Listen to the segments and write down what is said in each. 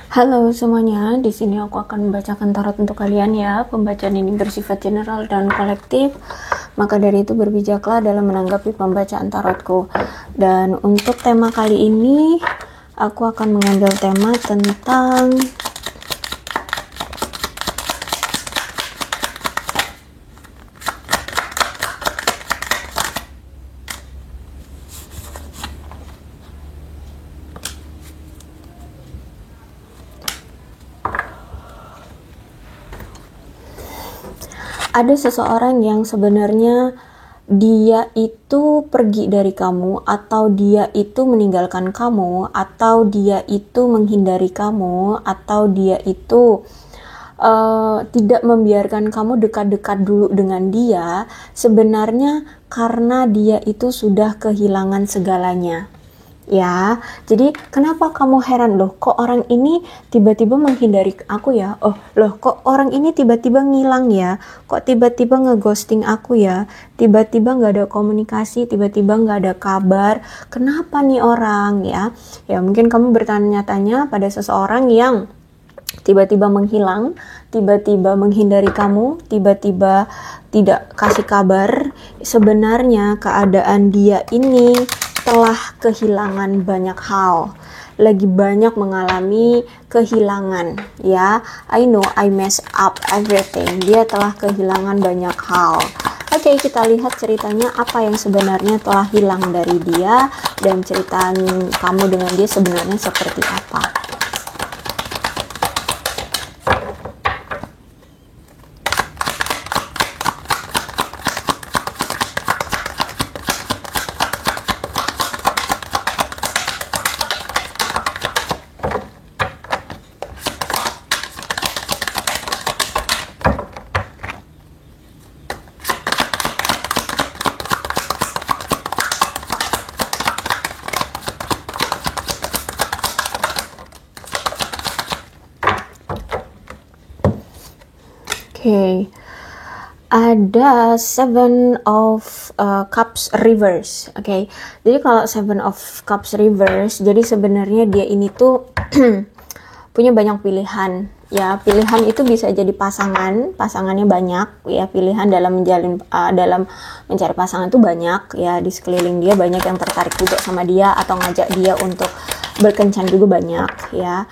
Halo semuanya, di sini aku akan membacakan tarot untuk kalian ya. Pembacaan ini bersifat general dan kolektif, maka dari itu berbijaklah dalam menanggapi pembacaan tarotku. Dan untuk tema kali ini, aku akan mengambil tema tentang ada seseorang yang sebenarnya dia itu pergi dari kamu, atau dia itu meninggalkan kamu, atau dia itu menghindari kamu, atau dia itu tidak membiarkan kamu dekat-dekat dulu dengan dia, sebenarnya karena dia itu sudah kehilangan segalanya. Ya, jadi kenapa kamu heran loh, kok orang ini tiba-tiba menghindari aku ya? Oh, loh, kok orang ini tiba-tiba ngilang ya? Kok tiba-tiba ngeghosting aku ya? Tiba-tiba nggak ada komunikasi, tiba-tiba nggak ada kabar. Kenapa nih orang ya? Ya mungkin kamu bertanya-tanya pada seseorang yang tiba-tiba menghilang, tiba-tiba menghindari kamu, tiba-tiba tidak kasih kabar. Sebenarnya keadaan dia ini telah kehilangan banyak hal, lagi banyak mengalami kehilangan ya. I know I mess up everything. Dia telah kehilangan banyak hal. Oke, kita lihat ceritanya apa yang sebenarnya telah hilang dari dia, dan cerita kamu dengan dia sebenarnya seperti apa. Oke, ada Seven of Cups reverse. Oke, jadi kalau Seven of Cups reverse, jadi sebenarnya dia ini tuh punya banyak pilihan. Ya, pilihan itu bisa jadi pasangannya banyak. Ya, pilihan dalam dalam mencari pasangan itu banyak. Ya, di sekeliling dia banyak yang tertarik juga sama dia atau ngajak dia untuk berkencan juga banyak. Ya,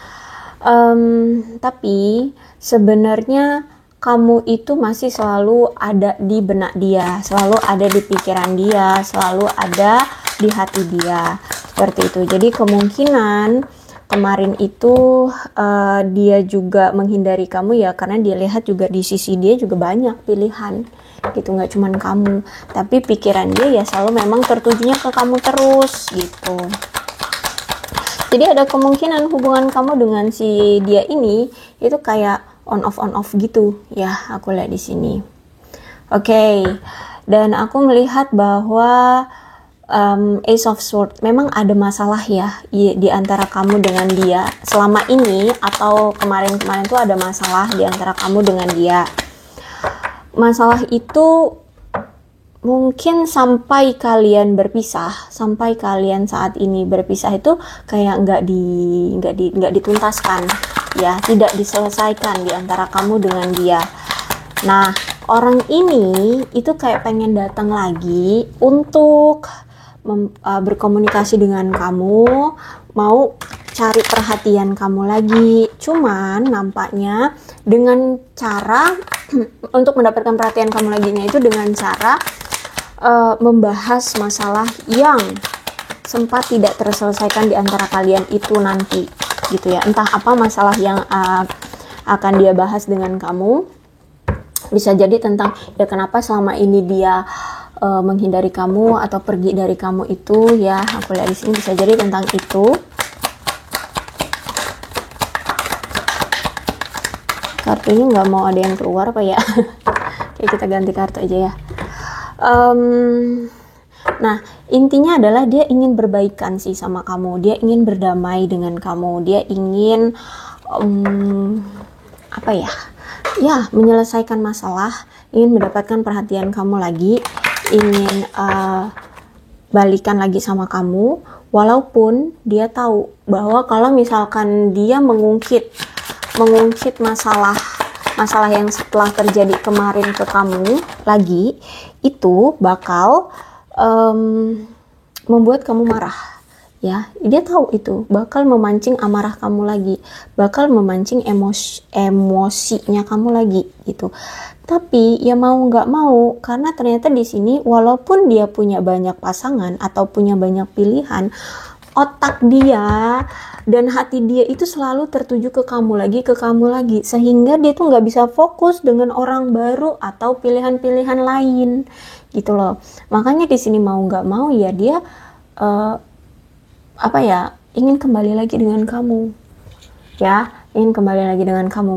tapi sebenarnya kamu itu masih selalu ada di benak dia, selalu ada di pikiran dia, selalu ada di hati dia, seperti itu. Jadi kemungkinan kemarin itu dia juga menghindari kamu ya, karena dia lihat juga di sisi dia juga banyak pilihan gitu, nggak cuman kamu, tapi pikiran dia ya selalu memang tertujunya ke kamu terus gitu. Jadi ada kemungkinan hubungan kamu dengan si dia ini itu kayak on off gitu ya, aku lihat di sini. Oke, dan aku melihat bahwa Ace of Swords memang ada masalah ya di antara kamu dengan dia selama ini, atau kemarin-kemarin tuh ada masalah di antara kamu dengan dia. Masalah itu mungkin sampai kalian berpisah, sampai kalian saat ini berpisah itu kayak nggak dituntaskan ya, tidak diselesaikan di antara kamu dengan dia. Nah, orang ini itu kayak pengen datang lagi untuk berkomunikasi dengan kamu, mau cari perhatian kamu lagi. Cuman nampaknya dengan cara untuk mendapatkan perhatian kamu lagi itu dengan cara membahas masalah yang sempat tidak terselesaikan di antara kalian itu nanti gitu ya. Entah apa masalah yang akan dia bahas dengan kamu. Bisa jadi tentang ya kenapa selama ini dia menghindari kamu atau pergi dari kamu itu ya. Aku lihat di sini bisa jadi tentang itu. Kartunya nggak mau ada yang keluar apa ya? Oke, kita ganti kartu aja ya. Nah, intinya adalah dia ingin berbaikan sih sama kamu, dia ingin berdamai dengan kamu, dia ingin menyelesaikan masalah, ingin mendapatkan perhatian kamu lagi, ingin balikan lagi sama kamu, Walaupun dia tahu bahwa kalau misalkan dia mengungkit masalah yang setelah terjadi kemarin ke kamu lagi, itu bakal membuat kamu marah. Ya, dia tahu itu bakal memancing amarah kamu lagi, bakal memancing emosinya kamu lagi gitu. Tapi ya mau nggak mau, karena ternyata di sini walaupun dia punya banyak pasangan atau punya banyak pilihan, otak dia dan hati dia itu selalu tertuju ke kamu lagi, sehingga dia tuh nggak bisa fokus dengan orang baru atau pilihan-pilihan lain gitu loh. Makanya di sini mau nggak mau ya dia ingin kembali lagi dengan kamu,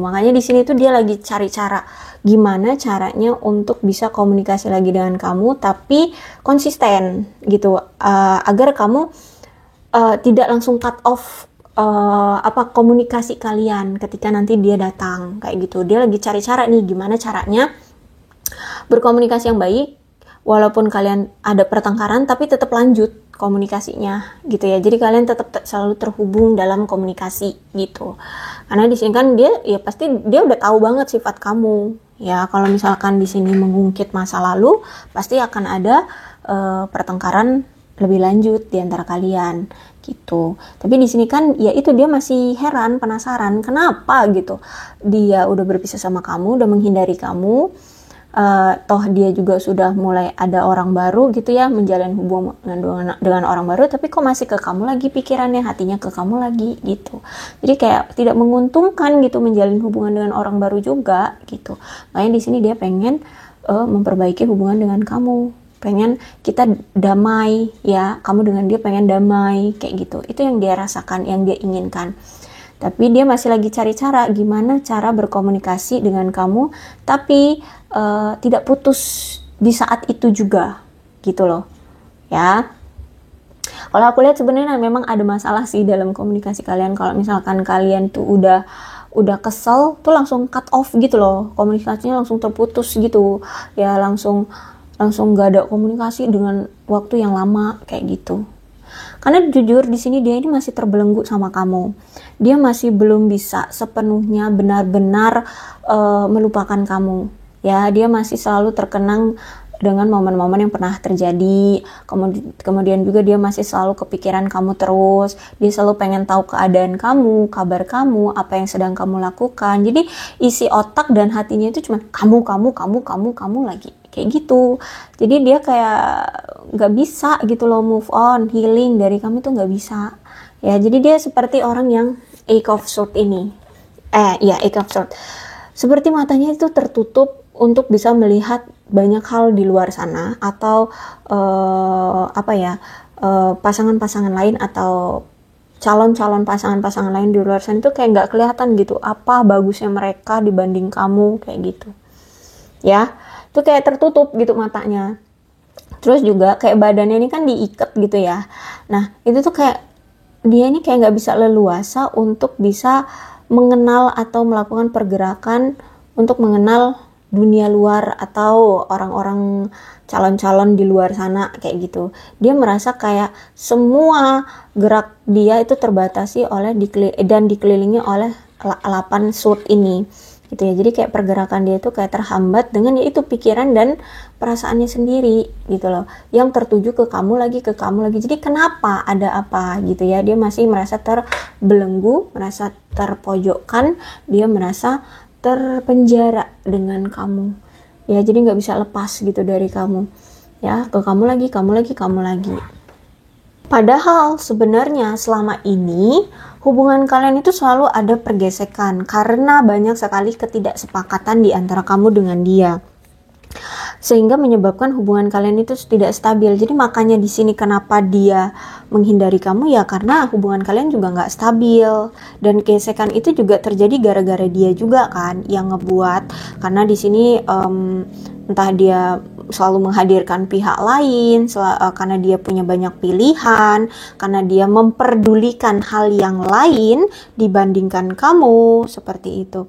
Makanya di sini tuh dia lagi cari cara gimana caranya untuk bisa komunikasi lagi dengan kamu, tapi konsisten gitu, agar kamu tidak langsung cut off komunikasi kalian ketika nanti dia datang kayak gitu. Dia lagi cari cara nih gimana caranya berkomunikasi yang baik, walaupun kalian ada pertengkaran tapi tetap lanjut komunikasinya gitu ya. Jadi kalian tetap selalu terhubung dalam komunikasi gitu. Karena di sini kan dia pasti dia udah tahu banget sifat kamu. Ya, kalau misalkan di sini mengungkit masa lalu, pasti akan ada pertengkaran lebih lanjut di antara kalian gitu. Tapi di sini kan ya itu dia masih heran, penasaran kenapa gitu. Dia udah berpisah sama kamu, udah menghindari kamu. Toh dia juga sudah mulai ada orang baru gitu ya, menjalin hubungan dengan orang baru, tapi kok masih ke kamu lagi pikirannya, hatinya ke kamu lagi gitu. Jadi kayak tidak menguntungkan gitu menjalin hubungan dengan orang baru juga gitu. Makanya di sini dia pengen memperbaiki hubungan dengan kamu, pengen kita damai ya, kamu dengan dia pengen damai kayak gitu. Itu yang dia rasakan, yang dia inginkan. Tapi dia masih lagi cari cara gimana cara berkomunikasi dengan kamu, tapi tidak putus di saat itu juga gitu loh ya. Kalau aku lihat sebenarnya memang ada masalah sih dalam komunikasi kalian. Kalau misalkan kalian tuh udah kesel tuh langsung cut off gitu loh, komunikasinya langsung terputus gitu ya, langsung gak ada komunikasi dengan waktu yang lama kayak gitu. Karena jujur di sini dia ini masih terbelenggu sama kamu. Dia masih belum bisa sepenuhnya benar-benar melupakan kamu. Ya, dia masih selalu terkenang dengan momen-momen yang pernah terjadi. Kemudian juga dia masih selalu kepikiran kamu terus. Dia selalu pengen tahu keadaan kamu, kabar kamu, apa yang sedang kamu lakukan. Jadi isi otak dan hatinya itu cuma kamu lagi. Kayak gitu. Jadi dia kayak gak bisa gitu loh move on, healing dari kamu tuh gak bisa. Ya, jadi dia seperti orang yang Eight of Swords ini. Eight of Swords. Seperti matanya itu tertutup untuk bisa melihat banyak hal di luar sana, atau pasangan-pasangan lain atau calon-calon pasangan-pasangan lain di luar sana itu kayak nggak kelihatan gitu apa bagusnya mereka dibanding kamu kayak gitu ya. Itu kayak tertutup gitu matanya. Terus juga kayak badannya ini kan diikat gitu ya. Nah itu tuh kayak dia ini kayak nggak bisa leluasa untuk bisa mengenal atau melakukan pergerakan untuk mengenal dunia luar atau orang-orang calon-calon di luar sana kayak gitu. Dia merasa kayak semua gerak dia itu terbatasi oleh dan dikelilingi oleh 8 sword ini gitu ya. Jadi kayak pergerakan dia itu kayak terhambat dengan yaitu pikiran dan perasaannya sendiri gitu loh, yang tertuju ke kamu lagi. Jadi kenapa, ada apa gitu ya. Dia masih merasa terbelenggu, merasa terpojokkan, dia merasa terpenjara dengan kamu ya. Jadi nggak bisa lepas gitu dari kamu ya, ke kamu lagi. Padahal sebenarnya selama ini hubungan kalian itu selalu ada pergesekan karena banyak sekali ketidaksepakatan di antara kamu dengan dia, sehingga menyebabkan hubungan kalian itu tidak stabil. Jadi makanya di sini kenapa dia menghindari kamu ya, karena hubungan kalian juga nggak stabil, dan gesekan itu juga terjadi gara-gara dia juga kan yang ngebuat. Karena di sini entah dia selalu menghadirkan pihak lain, karena dia punya banyak pilihan, karena dia memperdulikan hal yang lain dibandingkan kamu, seperti itu.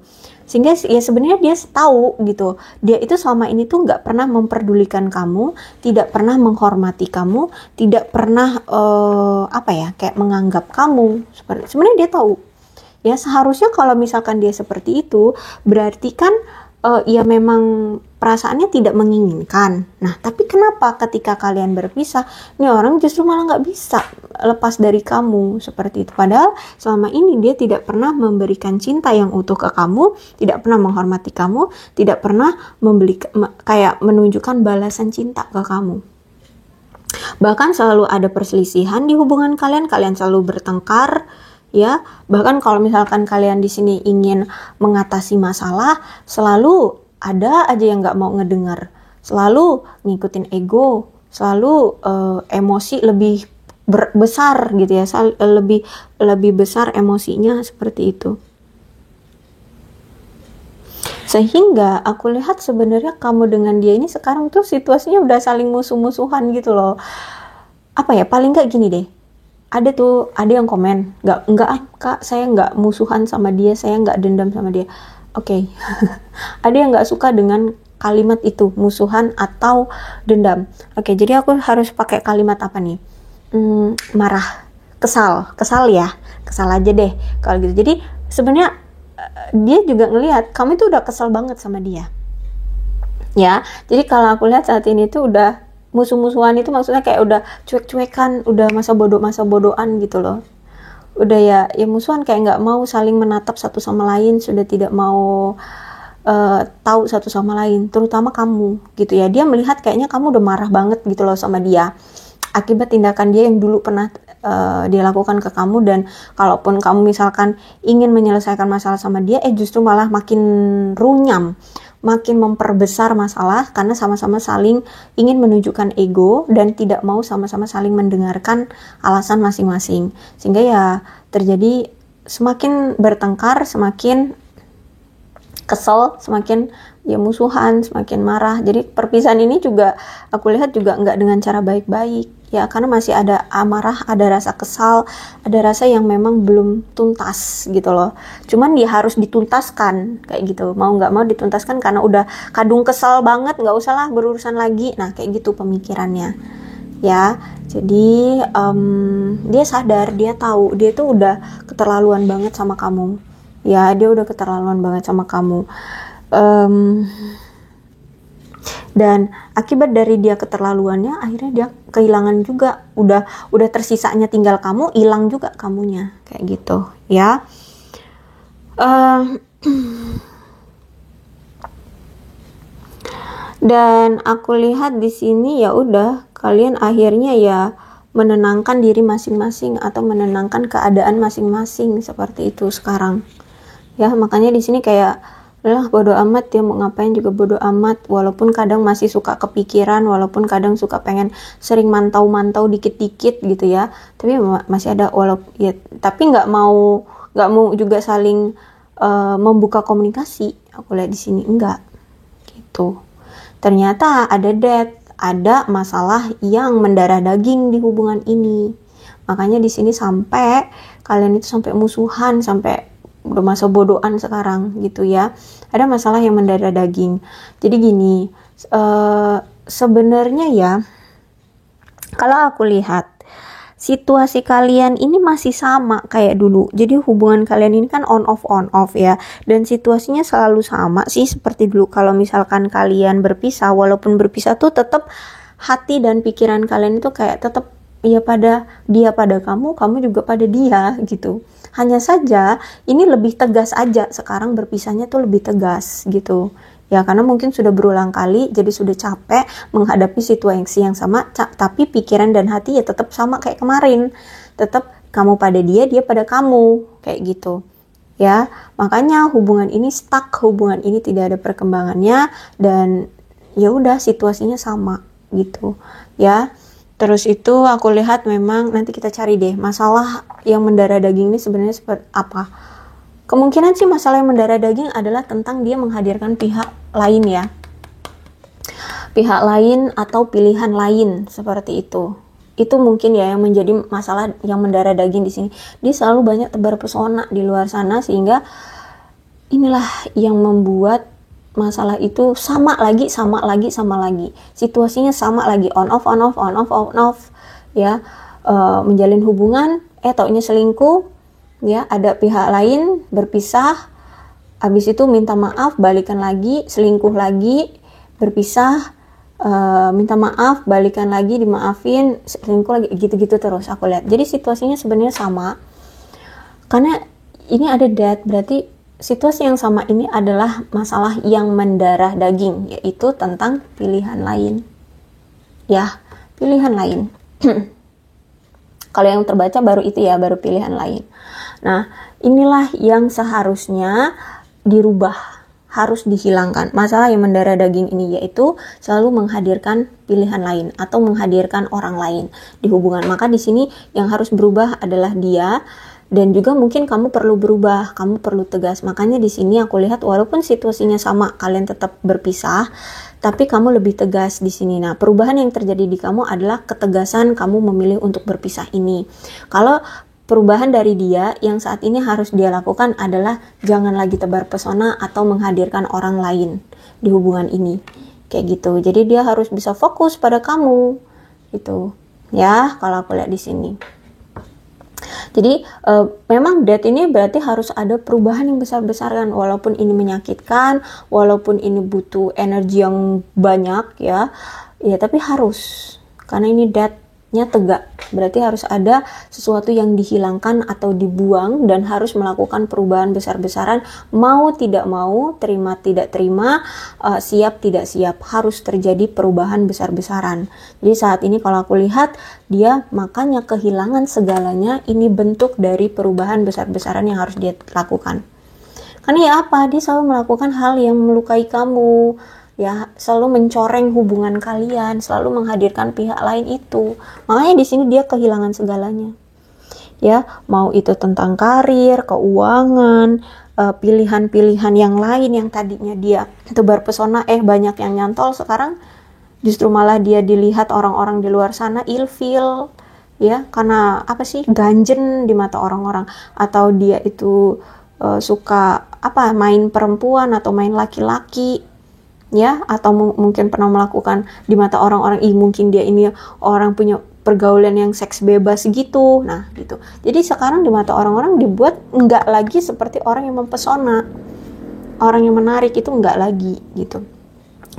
Sehingga ya sebenarnya dia tahu gitu, dia itu selama ini tuh nggak pernah memperdulikan kamu, tidak pernah menghormati kamu, tidak pernah kayak menganggap kamu. Sebenarnya dia tahu. Ya seharusnya kalau misalkan dia seperti itu, berarti kan ya memang perasaannya tidak menginginkan. Nah, tapi kenapa ketika kalian berpisah, ini orang justru malah nggak bisa lepas dari kamu, seperti itu. Padahal selama ini dia tidak pernah memberikan cinta yang utuh ke kamu, tidak pernah menghormati kamu, tidak pernah menunjukkan balasan cinta ke kamu. Bahkan selalu ada perselisihan di hubungan kalian selalu bertengkar. Ya, bahkan kalau misalkan kalian di sini ingin mengatasi masalah, selalu ada aja yang nggak mau ngedengar, selalu ngikutin ego, selalu emosi lebih besar gitu ya, lebih besar emosinya, seperti itu. Sehingga aku lihat sebenarnya kamu dengan dia ini sekarang tuh situasinya udah saling musuh-musuhan gitu loh. Apa ya, paling nggak gini deh, ada yang komen, nggak kak, saya nggak musuhan sama dia, saya nggak dendam sama dia. Oke. Ada yang nggak suka dengan kalimat itu, musuhan atau dendam. Oke, jadi aku harus pakai kalimat apa nih? Marah, kesal ya, kesal aja deh kalau gitu. Jadi sebenarnya dia juga ngelihat kamu itu udah kesal banget sama dia. Ya, jadi kalau aku lihat saat ini tuh udah musuh-musuhan, itu maksudnya kayak udah cuek-cuekan, udah masa bodohan gitu loh. Udah ya musuhan, kayak nggak mau saling menatap satu sama lain, sudah tidak mau tahu satu sama lain, terutama kamu gitu ya. Dia melihat kayaknya kamu udah marah banget gitu loh sama dia, akibat tindakan dia yang dulu pernah dia lakukan ke kamu. Dan kalaupun kamu misalkan ingin menyelesaikan masalah sama dia, justru malah makin runyam, makin memperbesar masalah, karena sama-sama saling ingin menunjukkan ego dan tidak mau sama-sama saling mendengarkan alasan masing-masing, sehingga ya terjadi semakin bertengkar, semakin kesel, semakin ya musuhan, semakin marah. Jadi perpisahan ini juga aku lihat juga nggak dengan cara baik-baik ya, karena masih ada amarah, ada rasa kesal, ada rasa yang memang belum tuntas gitu loh. Cuman dia harus dituntaskan kayak gitu, mau nggak mau dituntaskan, karena udah kadung kesal banget, nggak usah lah berurusan lagi. Nah kayak gitu pemikirannya ya. Jadi dia sadar, dia tahu dia tuh udah keterlaluan banget sama kamu ya, dia udah keterlaluan banget sama kamu. Dan akibat dari dia keterlaluannya, akhirnya dia kehilangan juga, udah tersisanya tinggal kamu, hilang juga kamunya, kayak gitu ya. Dan aku lihat di sini ya udah, kalian akhirnya ya menenangkan diri masing-masing atau menenangkan keadaan masing-masing, seperti itu sekarang ya. Makanya di sini kayak bodo amat, dia mau ngapain juga bodo amat, walaupun kadang masih suka kepikiran, walaupun kadang suka pengen sering mantau-mantau dikit-dikit gitu ya, tapi masih ada ya, tapi nggak mau juga saling membuka komunikasi. Aku lihat di sini enggak gitu. Ternyata ada masalah yang mendarah daging di hubungan ini. Makanya di sini sampai kalian itu sampai musuhan, sampai udah masa bodohan sekarang gitu ya. Ada masalah yang mendarah daging. Jadi gini, sebenarnya ya, kalau aku lihat situasi kalian ini masih sama kayak dulu. Jadi hubungan kalian ini kan on off ya, dan situasinya selalu sama sih seperti dulu. Kalau misalkan kalian berpisah, walaupun berpisah tuh tetap hati dan pikiran kalian itu kayak tetap ya dia pada kamu juga pada dia gitu. Hanya saja ini lebih tegas aja, sekarang berpisahnya tuh lebih tegas gitu ya, karena mungkin sudah berulang kali, jadi sudah capek menghadapi situasi yang sama, tapi pikiran dan hati ya tetap sama kayak kemarin, tetap kamu pada dia pada kamu, kayak gitu ya. Makanya hubungan ini stuck, hubungan ini tidak ada perkembangannya, dan ya udah situasinya sama gitu ya. Terus itu aku lihat memang nanti kita cari deh masalah yang mendarah daging ini sebenarnya seperti apa. Kemungkinan sih masalah yang mendarah daging adalah tentang dia menghadirkan pihak lain ya. pihak lain atau pilihan lain seperti itu. Itu mungkin ya yang menjadi masalah yang mendarah daging di sini. Dia selalu banyak tebar pesona di luar sana, sehingga inilah yang membuat masalah itu sama lagi. Situasinya sama lagi, on off ya. Menjalin hubungan, taunya selingkuh, ya, ada pihak lain, berpisah, habis itu minta maaf, balikan lagi, selingkuh lagi, berpisah, minta maaf, balikan lagi, dimaafin, selingkuh lagi, gitu-gitu terus aku lihat. Jadi situasinya sebenarnya sama, karena ini ada death, berarti situasi yang sama ini adalah masalah yang mendarah daging, yaitu tentang pilihan lain, ya, pilihan lain. Kalau yang terbaca baru itu ya, baru pilihan lain. Nah, inilah yang seharusnya dirubah, harus dihilangkan. Masalah yang mendarah daging ini yaitu selalu menghadirkan pilihan lain atau menghadirkan orang lain di hubungan. Maka di sini yang harus berubah adalah dia, dan juga mungkin kamu perlu berubah, kamu perlu tegas. Makanya di sini aku lihat walaupun situasinya sama, kalian tetap berpisah, tapi kamu lebih tegas di sini. Nah, perubahan yang terjadi di kamu adalah ketegasan kamu memilih untuk berpisah ini. Kalau perubahan dari dia yang saat ini harus dia lakukan adalah jangan lagi tebar pesona atau menghadirkan orang lain di hubungan ini. Kayak gitu. Jadi dia harus bisa fokus pada kamu. Gitu. Ya, kalau aku lihat di sini. Jadi memang death ini berarti harus ada perubahan yang besar-besaran, walaupun ini menyakitkan, walaupun ini butuh energi yang banyak ya tapi harus, karena ini death-nya tegak, berarti harus ada sesuatu yang dihilangkan atau dibuang dan harus melakukan perubahan besar-besaran, mau tidak mau, terima tidak terima, siap tidak siap, harus terjadi perubahan besar-besaran. Jadi saat ini kalau aku lihat dia makanya kehilangan segalanya, ini bentuk dari perubahan besar-besaran yang harus dia lakukan. Karena ya apa, dia selalu melakukan hal yang melukai kamu, ya, selalu mencoreng hubungan kalian, selalu menghadirkan pihak lain itu. Makanya di sini dia kehilangan segalanya. Ya, mau itu tentang karir, keuangan, pilihan-pilihan yang lain yang tadinya dia tebar pesona, banyak yang nyantol, sekarang justru malah dia dilihat orang-orang di luar sana ilfil, ya, karena apa sih, ganjen di mata orang-orang, atau dia itu suka main perempuan atau main laki-laki, ya, atau mungkin pernah melakukan di mata orang-orang, mungkin dia ini orang punya pergaulan yang seks bebas gitu. Nah gitu, jadi sekarang di mata orang-orang dibuat enggak lagi seperti orang yang mempesona, orang yang menarik, itu enggak lagi gitu.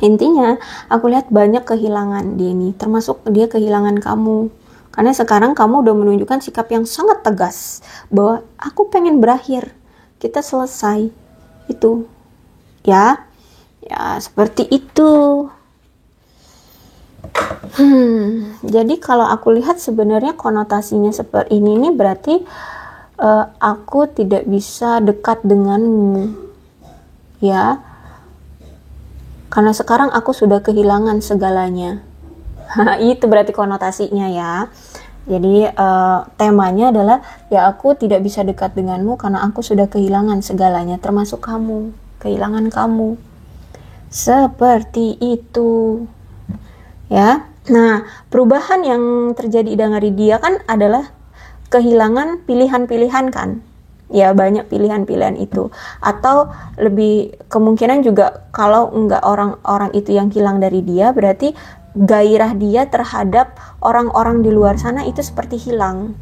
Intinya aku lihat banyak kehilangan dia ini, termasuk dia kehilangan kamu, karena sekarang kamu udah menunjukkan sikap yang sangat tegas bahwa aku pengen berakhir, kita selesai itu, ya seperti itu. Jadi kalau aku lihat sebenarnya konotasinya seperti ini berarti aku tidak bisa dekat denganmu, ya, karena sekarang aku sudah kehilangan segalanya. Itu berarti konotasinya ya. Jadi temanya adalah ya aku tidak bisa dekat denganmu karena aku sudah kehilangan segalanya, termasuk kamu, kehilangan kamu. Seperti itu. Ya. Nah, perubahan yang terjadi dari dia kan adalah kehilangan pilihan-pilihan kan. Ya, banyak pilihan-pilihan itu. Atau lebih kemungkinan juga kalau enggak orang-orang itu yang hilang dari dia, berarti gairah dia terhadap orang-orang di luar sana itu seperti hilang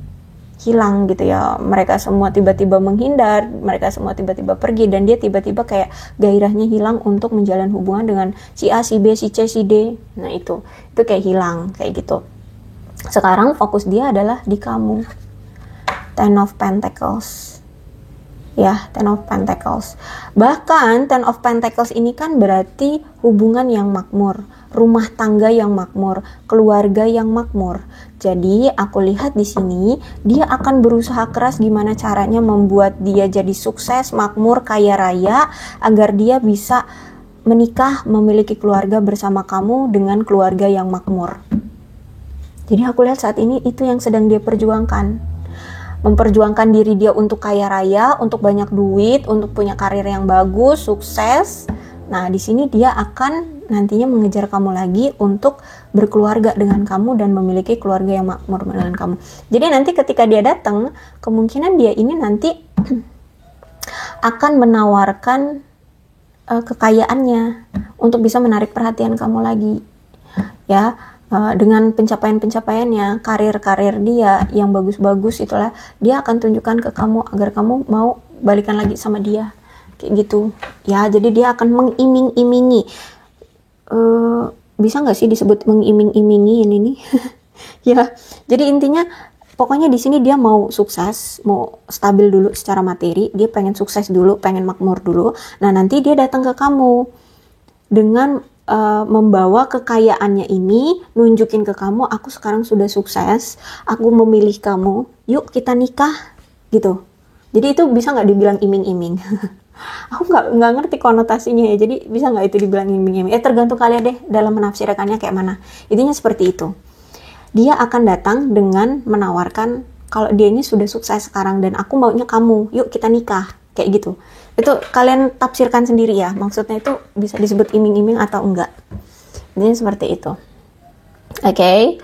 gitu ya. Mereka semua tiba-tiba menghindar, mereka semua tiba-tiba pergi, dan dia tiba-tiba kayak gairahnya hilang untuk menjalin hubungan dengan si A, si B, si C, si D. Nah itu kayak hilang, kayak gitu. Sekarang fokus dia adalah di kamu. Ten of Pentacles. Ya, Ten of Pentacles. Bahkan Ten of Pentacles ini kan berarti hubungan yang makmur, rumah tangga yang makmur, keluarga yang makmur. Jadi aku lihat di sini dia akan berusaha keras gimana caranya membuat dia jadi sukses, makmur, kaya raya, agar dia bisa menikah, memiliki keluarga bersama kamu dengan keluarga yang makmur. Jadi aku lihat saat ini itu yang sedang dia perjuangkan. Memperjuangkan diri dia untuk kaya raya, untuk banyak duit, untuk punya karir yang bagus, sukses. Nah, di sini dia akan nantinya mengejar kamu lagi untuk berkeluarga dengan kamu dan memiliki keluarga yang makmur dengan kamu. Jadi nanti ketika dia datang, kemungkinan dia ini nanti akan menawarkan kekayaannya untuk bisa menarik perhatian kamu lagi, ya. Dengan pencapaian-pencapaiannya, karir-karir dia yang bagus-bagus itulah dia akan tunjukkan ke kamu agar kamu mau balikan lagi sama dia, kayak gitu ya. Jadi dia akan mengiming-imingi, bisa nggak sih disebut mengiming-imingi ini nih? Ya, jadi intinya pokoknya di sini dia mau sukses, mau stabil dulu secara materi, dia pengen sukses dulu, pengen makmur dulu. Nah nanti dia datang ke kamu dengan membawa kekayaannya ini, nunjukin ke kamu, aku sekarang sudah sukses, aku memilih kamu, yuk kita nikah, gitu. Jadi itu bisa nggak dibilang iming-iming? Aku nggak ngerti konotasinya ya, jadi bisa nggak itu dibilang iming-iming? Tergantung kalian deh dalam menafsirkannya kayak mana. Intinya seperti itu. Dia akan datang dengan menawarkan, kalau dia ini sudah sukses sekarang dan aku maunya kamu, yuk kita nikah, kayak gitu. Itu kalian tafsirkan sendiri ya, maksudnya itu bisa disebut iming-iming atau enggak. Jadi seperti itu. Oke.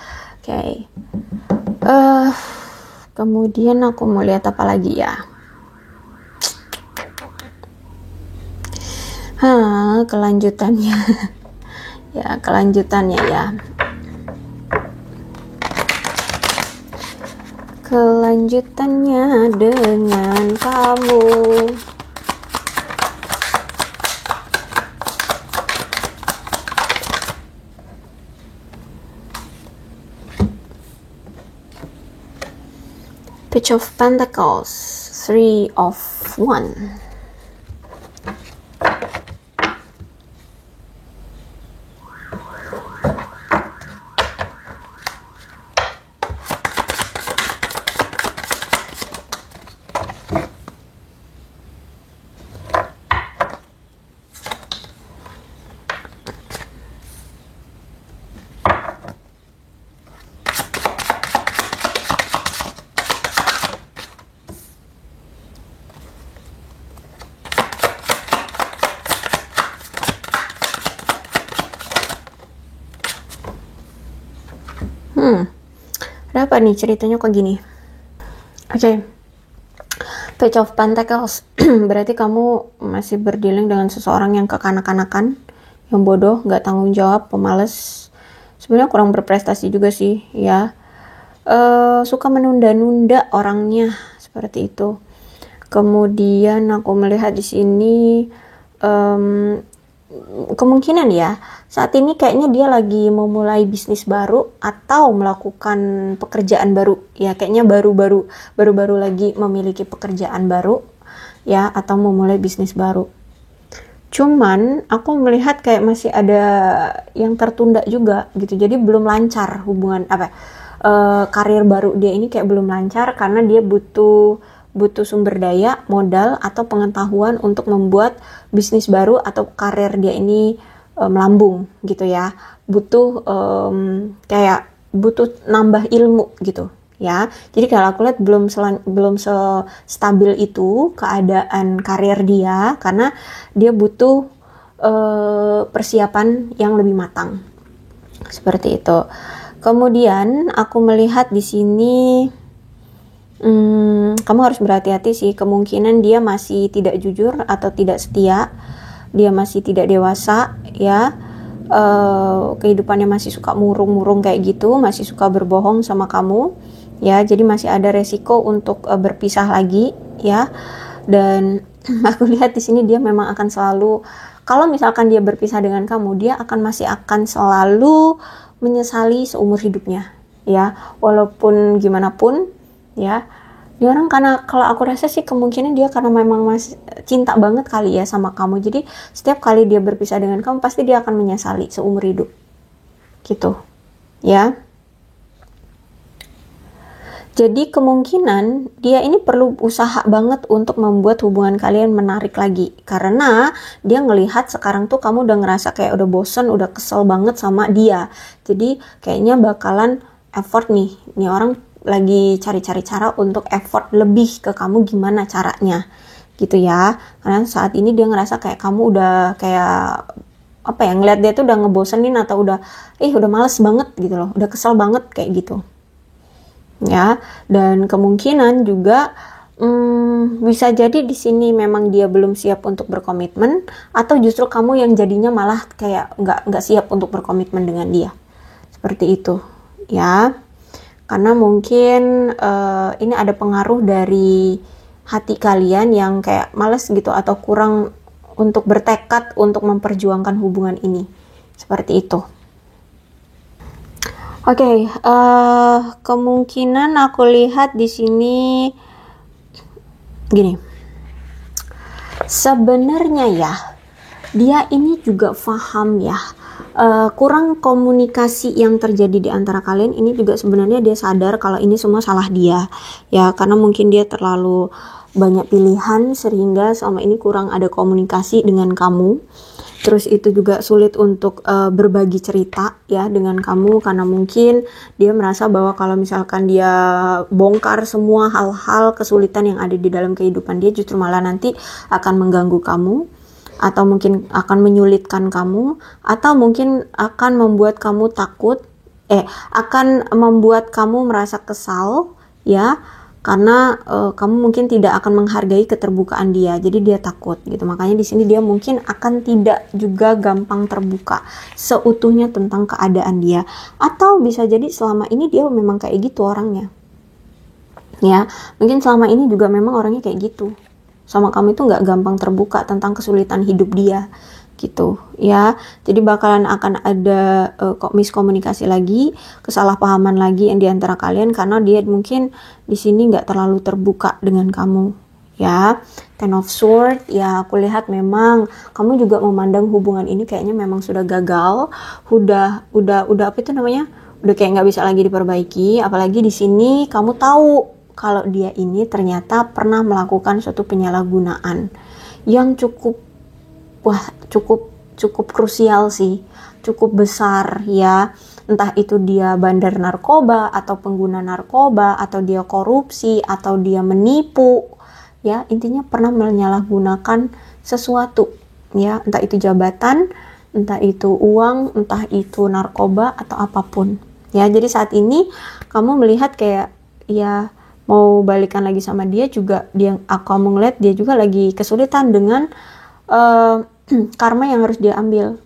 Kemudian aku mau lihat apa lagi ya. Kelanjutannya. Ya, kelanjutannya ya. Kelanjutannya dengan kamu. Page of Pentacles, 3 of Wands. Ada apa nih ceritanya kok gini? Oke. Page of Pentacles. Berarti kamu masih berdealing dengan seseorang yang kekanak-kanakan, yang bodoh, gak tanggung jawab, pemalas. Sebenarnya kurang berprestasi juga sih, ya. Suka menunda-nunda orangnya, seperti itu. Kemudian aku melihat di sini kemungkinan ya saat ini kayaknya dia lagi memulai bisnis baru atau melakukan pekerjaan baru ya, kayaknya baru-baru lagi memiliki pekerjaan baru ya, atau memulai bisnis baru. Cuman aku melihat kayak masih ada yang tertunda juga gitu, jadi belum lancar hubungan karir baru dia ini kayak belum lancar karena dia butuh sumber daya, modal, atau pengetahuan untuk membuat bisnis baru atau karir dia ini melambung gitu ya. Butuh butuh nambah ilmu gitu ya. Jadi kalau aku lihat belum stabil itu keadaan karir dia karena dia butuh persiapan yang lebih matang. Seperti itu. Kemudian aku melihat di sini kamu harus berhati-hati sih, kemungkinan dia masih tidak jujur atau tidak setia, dia masih tidak dewasa ya, kehidupannya masih suka murung-murung kayak gitu, masih suka berbohong sama kamu ya, jadi masih ada resiko untuk berpisah lagi ya. Dan aku lihat di sini dia memang akan selalu, kalau misalkan dia berpisah dengan kamu, dia masih akan selalu menyesali seumur hidupnya ya, walaupun gimana pun ya. Dia orang, karena kalau aku rasa sih kemungkinan dia karena memang masih cinta banget kali ya sama kamu, jadi setiap kali dia berpisah dengan kamu pasti dia akan menyesali seumur hidup gitu ya. Jadi kemungkinan dia ini perlu usaha banget untuk membuat hubungan kalian menarik lagi, karena dia ngelihat sekarang tuh kamu udah ngerasa kayak udah bosen, udah kesel banget sama dia, jadi kayaknya bakalan effort nih orang lagi cari-cari cara untuk effort lebih ke kamu, gimana caranya gitu ya. Karena saat ini dia ngerasa kayak kamu udah kayak apa ya, ngeliat dia tuh udah ngebosenin atau udah males banget gitu loh, udah kesel banget kayak gitu ya. Dan kemungkinan juga bisa jadi di sini memang dia belum siap untuk berkomitmen, atau justru kamu yang jadinya malah kayak nggak siap untuk berkomitmen dengan dia, seperti itu ya. Karena mungkin ini ada pengaruh dari hati kalian yang kayak males gitu, atau kurang untuk bertekad untuk memperjuangkan hubungan ini, seperti itu. Oke, kemungkinan aku lihat di sini gini. Sebenarnya ya, dia ini juga paham ya, kurang komunikasi yang terjadi di antara kalian ini juga sebenarnya dia sadar kalau ini semua salah dia ya, karena mungkin dia terlalu banyak pilihan sehingga selama ini kurang ada komunikasi dengan kamu. Terus itu juga sulit untuk berbagi cerita ya dengan kamu, karena mungkin dia merasa bahwa kalau misalkan dia bongkar semua hal-hal kesulitan yang ada di dalam kehidupan dia, justru malah nanti akan mengganggu kamu, atau mungkin akan menyulitkan kamu, atau mungkin akan membuat kamu takut, akan membuat kamu merasa kesal ya, karena kamu mungkin tidak akan menghargai keterbukaan dia, jadi dia takut gitu. Makanya di sini dia mungkin akan tidak juga gampang terbuka seutuhnya tentang keadaan dia, atau bisa jadi selama ini dia memang kayak gitu orangnya ya. Mungkin selama ini juga memang orangnya kayak gitu, sama kamu itu nggak gampang terbuka tentang kesulitan hidup dia gitu ya. Jadi bakalan akan ada miskomunikasi lagi, kesalahpahaman lagi yang diantara kalian, karena dia mungkin di sini nggak terlalu terbuka dengan kamu ya. Ten of Swords ya, aku lihat memang kamu juga memandang hubungan ini kayaknya memang sudah gagal, udah apa itu namanya, udah kayak nggak bisa lagi diperbaiki. Apalagi di sini kamu tahu kalau dia ini ternyata pernah melakukan suatu penyalahgunaan yang cukup krusial sih, cukup besar ya. Entah itu dia bandar narkoba, atau pengguna narkoba, atau dia korupsi, atau dia menipu ya. Intinya pernah menyalahgunakan sesuatu ya, entah itu jabatan, entah itu uang, entah itu narkoba, atau apapun ya. Jadi saat ini kamu melihat kayak ya mau balikan lagi sama dia juga, kamu ngeliat dia juga lagi kesulitan dengan karma yang harus dia ambil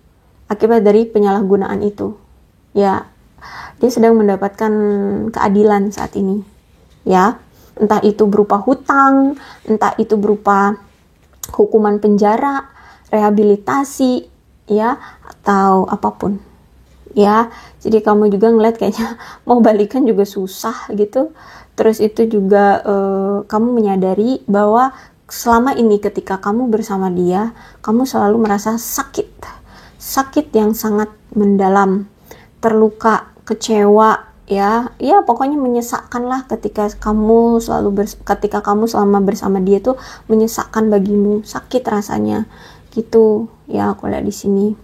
akibat dari penyalahgunaan itu ya. Dia sedang mendapatkan keadilan saat ini ya, entah itu berupa hutang, entah itu berupa hukuman penjara, rehabilitasi ya, atau apapun ya. Jadi kamu juga ngeliat kayaknya mau balikan juga susah gitu. Terus itu juga kamu menyadari bahwa selama ini ketika kamu bersama dia, kamu selalu merasa sakit yang sangat mendalam, terluka, kecewa ya, pokoknya menyesakkan lah ketika kamu selama bersama dia tuh menyesakkan bagimu, sakit rasanya gitu ya. Aku lihat di sini.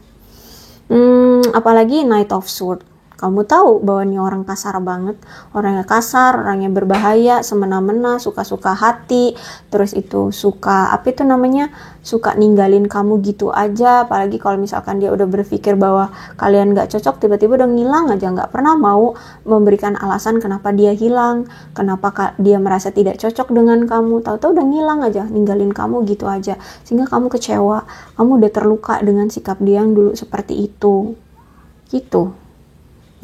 Apalagi Knight of Swords. Kamu tahu bahwa ini orang kasar banget, orangnya kasar, orangnya berbahaya, semena-mena, suka-suka hati, terus itu suka suka ninggalin kamu gitu aja. Apalagi kalau misalkan dia udah berpikir bahwa kalian gak cocok, tiba-tiba udah ngilang aja, gak pernah mau memberikan alasan kenapa dia hilang, kenapa dia merasa tidak cocok dengan kamu. Tahu-tahu udah ngilang aja, ninggalin kamu gitu aja, sehingga kamu kecewa, kamu udah terluka dengan sikap dia yang dulu seperti itu gitu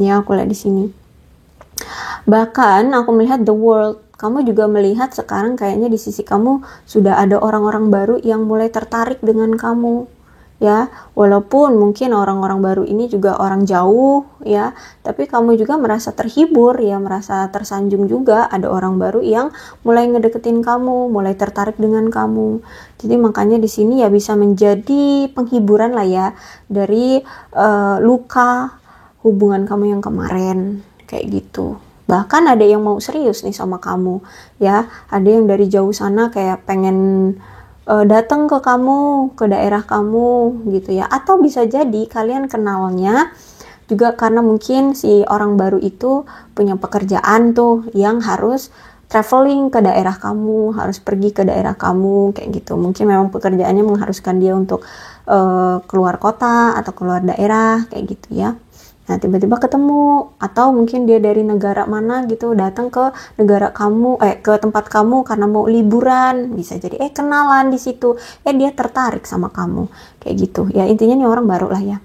ya. Aku lihat di sini. Bahkan aku melihat the world. Kamu juga melihat sekarang kayaknya di sisi kamu sudah ada orang-orang baru yang mulai tertarik dengan kamu ya. Walaupun mungkin orang-orang baru ini juga orang jauh ya, tapi kamu juga merasa terhibur ya, merasa tersanjung juga ada orang baru yang mulai ngedeketin kamu, mulai tertarik dengan kamu. Jadi makanya di sini ya bisa menjadi penghiburan lah ya dari luka hubungan kamu yang kemarin kayak gitu. Bahkan ada yang mau serius nih sama kamu ya, ada yang dari jauh sana kayak pengen datang ke kamu, ke daerah kamu gitu ya. Atau bisa jadi kalian kenalnya juga karena mungkin si orang baru itu punya pekerjaan tuh yang harus traveling ke daerah kamu, harus pergi ke daerah kamu kayak gitu. Mungkin memang pekerjaannya mengharuskan dia untuk keluar kota atau keluar daerah kayak gitu ya. Nah, tiba-tiba ketemu, atau mungkin dia dari negara mana gitu datang ke negara kamu, ke tempat kamu karena mau liburan, bisa jadi kenalan di situ, dia tertarik sama kamu kayak gitu ya. Intinya nih orang baru lah ya.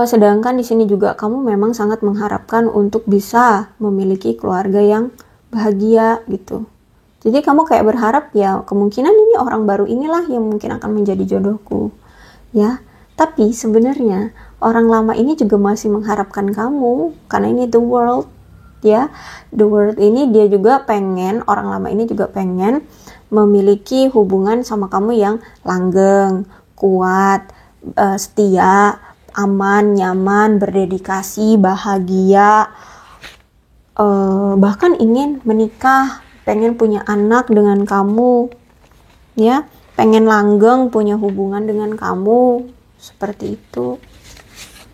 Sedangkan di sini juga kamu memang sangat mengharapkan untuk bisa memiliki keluarga yang bahagia gitu. Jadi kamu kayak berharap ya kemungkinan ini orang baru inilah yang mungkin akan menjadi jodohku ya. Tapi sebenarnya orang lama ini juga masih mengharapkan kamu, karena ini the world ya. The world ini dia juga pengen, orang lama ini juga pengen memiliki hubungan sama kamu yang langgeng, kuat, setia, aman, nyaman, berdedikasi, bahagia, bahkan ingin menikah, pengen punya anak dengan kamu ya, pengen langgeng punya hubungan dengan kamu, seperti itu.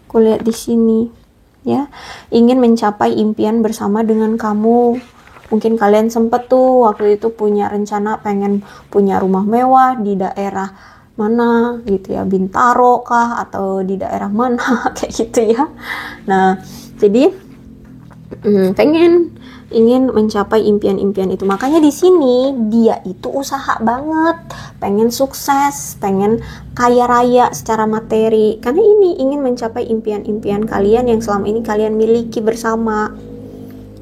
Aku lihat di sini ya, ingin mencapai impian bersama dengan kamu. Mungkin kalian sempet tuh waktu itu punya rencana pengen punya rumah mewah di daerah mana gitu ya, Bintaro kah atau di daerah mana kayak gitu ya. Nah, jadi ingin mencapai impian-impian itu. Makanya di sini dia itu usaha banget, pengen sukses, pengen kaya raya secara materi. Karena ini ingin mencapai impian-impian kalian yang selama ini kalian miliki bersama.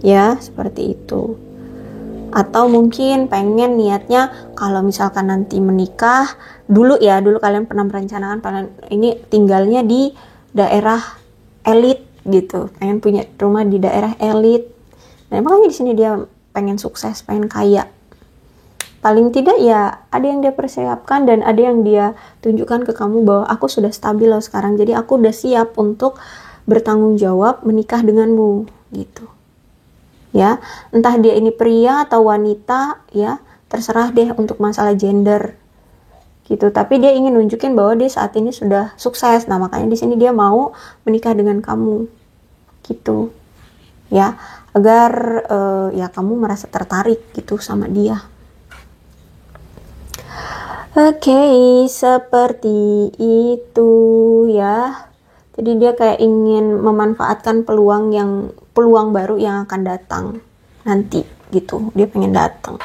Ya, seperti itu. Atau mungkin pengen niatnya kalau misalkan nanti menikah, dulu kalian pernah merencanakan kalian ini tinggalnya di daerah elit gitu, pengen punya rumah di daerah elit. Nah, makanya di sini dia pengen sukses, pengen kaya. Paling tidak ya ada yang dia persiapkan dan ada yang dia tunjukkan ke kamu bahwa aku sudah stabil loh sekarang, jadi aku udah siap untuk bertanggung jawab menikah denganmu gitu. Ya, entah dia ini pria atau wanita ya, terserah deh untuk masalah gender gitu. Tapi dia ingin nunjukin bahwa dia saat ini sudah sukses. Nah, makanya di sini dia mau menikah dengan kamu gitu. Ya, agar ya kamu merasa tertarik gitu sama dia. Oke, seperti itu ya. Jadi dia kayak ingin memanfaatkan peluang baru yang akan datang nanti gitu. Dia pengen datang.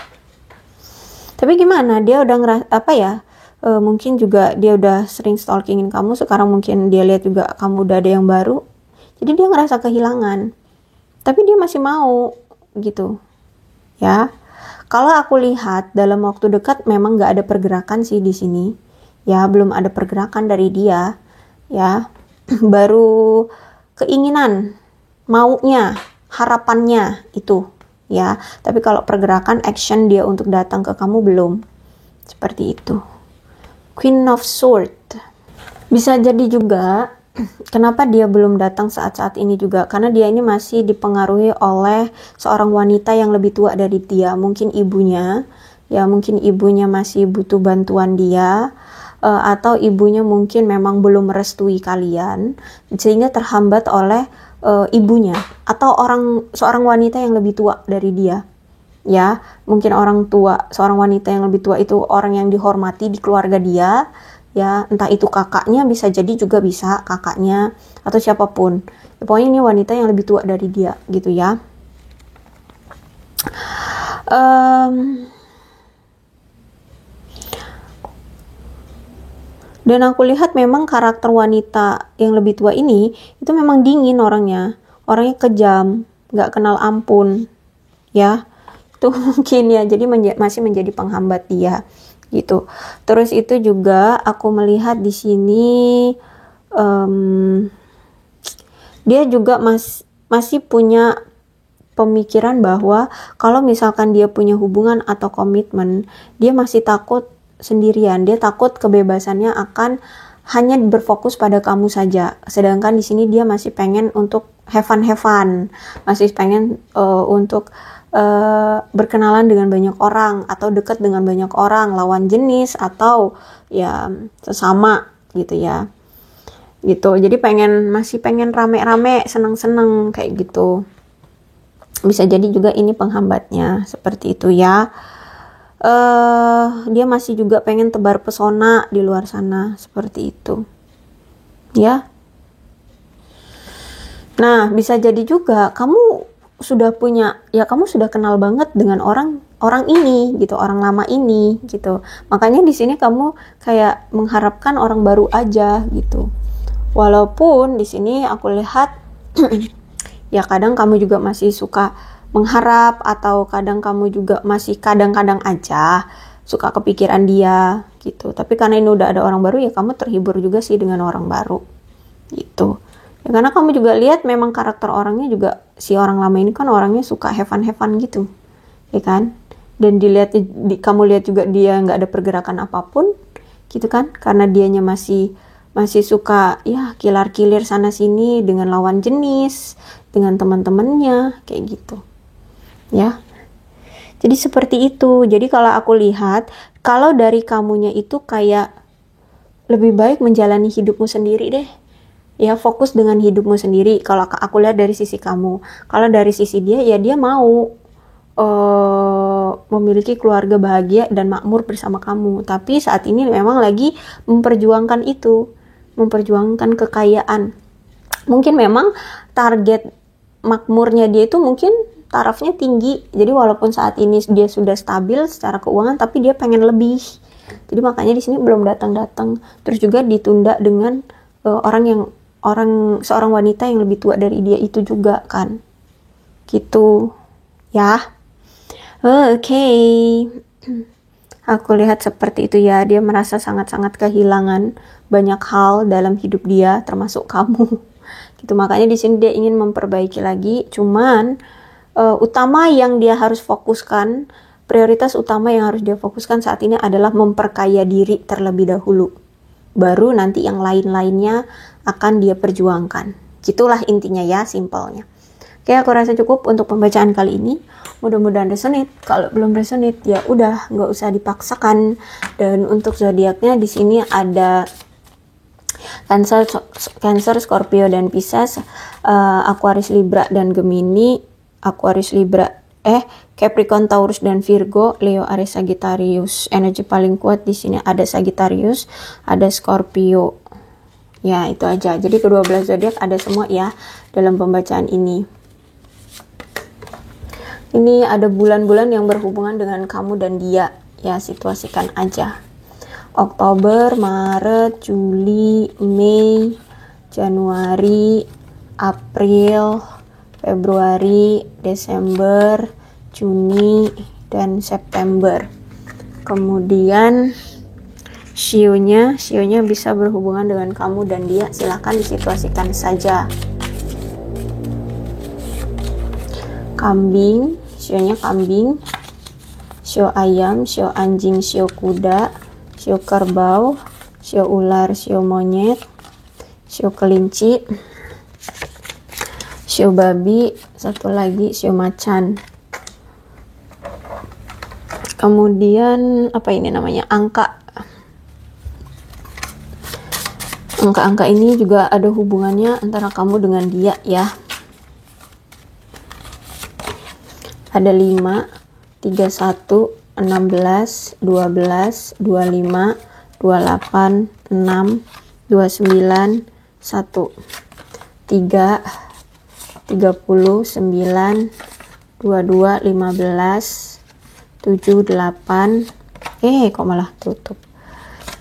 Tapi gimana? Dia udah mungkin juga dia udah sering stalkingin kamu. Sekarang mungkin dia lihat juga kamu udah ada yang baru. Jadi dia ngerasa kehilangan. Tapi dia masih mau gitu. Ya. Kalau aku lihat dalam waktu dekat memang nggak ada pergerakan sih di sini. Ya, belum ada pergerakan dari dia. Ya. Baru keinginan, maunya, harapannya itu. Ya. Tapi kalau pergerakan action dia untuk datang ke kamu belum. Seperti itu. Queen of Swords. Bisa jadi juga kenapa dia belum datang saat-saat ini juga, karena dia ini masih dipengaruhi oleh seorang wanita yang lebih tua dari dia, mungkin ibunya masih butuh bantuan dia, atau ibunya mungkin memang belum merestui kalian sehingga terhambat oleh ibunya, atau seorang wanita yang lebih tua dari dia. Ya, mungkin seorang wanita yang lebih tua itu orang yang dihormati di keluarga dia. Ya, entah itu kakaknya, bisa jadi juga bisa kakaknya atau siapapun. Ya, pokoknya ini wanita yang lebih tua dari dia gitu ya. Dan aku lihat memang karakter wanita yang lebih tua ini itu memang dingin orangnya kejam, nggak kenal ampun ya. Itu mungkin ya, jadi masih menjadi penghambat dia gitu. Terus itu juga aku melihat di sini dia juga masih punya pemikiran bahwa kalau misalkan dia punya hubungan atau komitmen, dia masih takut sendirian. Dia takut kebebasannya akan hanya berfokus pada kamu saja. Sedangkan di sini dia masih pengen untuk have fun, masih pengen untuk berkenalan dengan banyak orang atau dekat dengan banyak orang, lawan jenis atau ya sesama gitu ya. Gitu. Jadi masih pengen rame-rame, seneng-seneng kayak gitu. Bisa jadi juga ini penghambatnya, seperti itu ya. Dia masih juga pengen tebar pesona di luar sana, seperti itu ya. Nah, bisa jadi juga kamu sudah punya, ya kamu sudah kenal banget dengan orang ini gitu, orang lama ini gitu. Makanya di sini kamu kayak mengharapkan orang baru aja gitu. Walaupun di sini aku lihat ya kadang kamu juga masih suka mengharap, atau kadang kamu juga masih kadang-kadang aja suka kepikiran dia gitu. Tapi karena ini udah ada orang baru, ya kamu terhibur juga sih dengan orang baru gitu. Ya, karena kamu juga lihat memang karakter orangnya juga, si orang lama ini kan orangnya suka have fun gitu, ya kan? Dan kamu lihat juga dia nggak ada pergerakan apapun, gitu kan? Karena dianya masih suka ya kilar-kilir sana sini dengan lawan jenis, dengan teman-temannya, kayak gitu, ya. Jadi seperti itu. Jadi kalau aku lihat, kalau dari kamunya itu kayak lebih baik menjalani hidupmu sendiri deh. Ya, fokus dengan hidupmu sendiri. Kalau aku lihat dari sisi kamu, kalau dari sisi dia, ya dia mau memiliki keluarga bahagia dan makmur bersama kamu. Tapi saat ini memang lagi memperjuangkan itu, memperjuangkan kekayaan. Mungkin memang target makmurnya dia itu mungkin tarafnya tinggi. Jadi walaupun saat ini dia sudah stabil secara keuangan, tapi dia pengen lebih. Jadi makanya di sini belum datang-datang. Terus juga ditunda dengan seorang wanita yang lebih tua dari dia itu juga kan, gitu ya. Oke. Aku lihat seperti itu ya, dia merasa sangat-sangat kehilangan banyak hal dalam hidup dia, termasuk kamu gitu. Makanya di sini dia ingin memperbaiki lagi, cuman utama yang dia harus fokuskan, prioritas utama yang harus dia fokuskan saat ini adalah memperkaya diri terlebih dahulu. Baru nanti yang lain-lainnya akan dia perjuangkan. Gitulah intinya ya, simpelnya. Oke, aku rasa cukup untuk pembacaan kali ini. Mudah-mudahan resonate. Kalau belum resonate, ya udah, nggak usah dipaksakan. Dan untuk zodiaknya di sini ada Cancer, Scorpio dan Pisces, Aquarius, Libra dan Gemini, Aquarius, Libra, Capricorn, Taurus dan Virgo, Leo, Aries, Sagittarius. Energi paling kuat di sini ada Sagittarius, ada Scorpio. Ya, itu aja. Jadi ke-12 zodiak ada semua ya dalam pembacaan ini. Ini ada bulan-bulan yang berhubungan dengan kamu dan dia. Ya, situasikan aja. Oktober, Maret, Juli, Mei, Januari, April, Februari, Desember, Juni, dan September. Kemudian Shio-nya bisa berhubungan dengan kamu dan dia. Silahkan disituasikan saja. Kambing, Shio-nya kambing, Shio ayam, Shio anjing, Shio kuda, Shio kerbau, Shio ular, Shio monyet, Shio kelinci, Shio babi, satu lagi Shio macan. Kemudian apa ini namanya, angka ini juga ada hubungannya antara kamu dengan dia ya. Ada 5, 31, 16, 12, 25, 28, 6, 29, 1, 3, 39, 22, 15, 7, 8, kok malah tutup,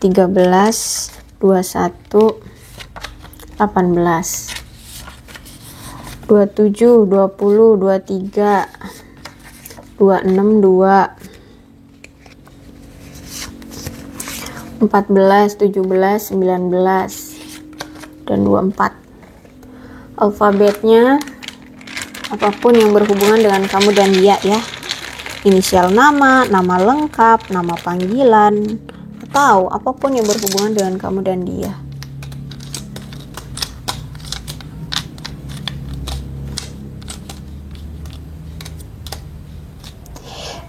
13, 21, 18, 27, 20, 23, 26, 2, 14, 17, 19, dan 24. Alfabetnya apapun yang berhubungan dengan kamu dan dia ya. Inisial nama lengkap, nama panggilan, atau apapun yang berhubungan dengan kamu dan dia.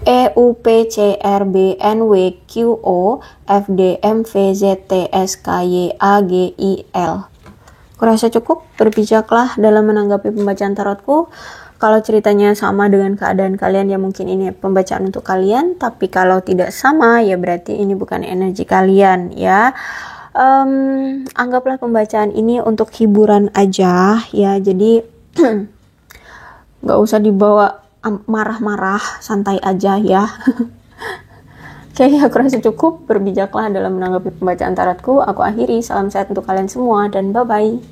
EUPCRBNWQO FDMVZTSKYAGIL. Kurasa cukup, berbijaklah dalam menanggapi pembacaan tarotku. Kalau ceritanya sama dengan keadaan kalian, ya mungkin ini pembacaan untuk kalian. Tapi kalau tidak sama, ya berarti ini bukan energi kalian ya. Anggaplah pembacaan ini untuk hiburan aja ya. Jadi nggak usah dibawa marah-marah, santai aja ya. Oke, aku rasa cukup. Berbijaklah dalam menanggapi pembacaan tarotku. Aku akhiri. Salam sehat untuk kalian semua dan bye-bye.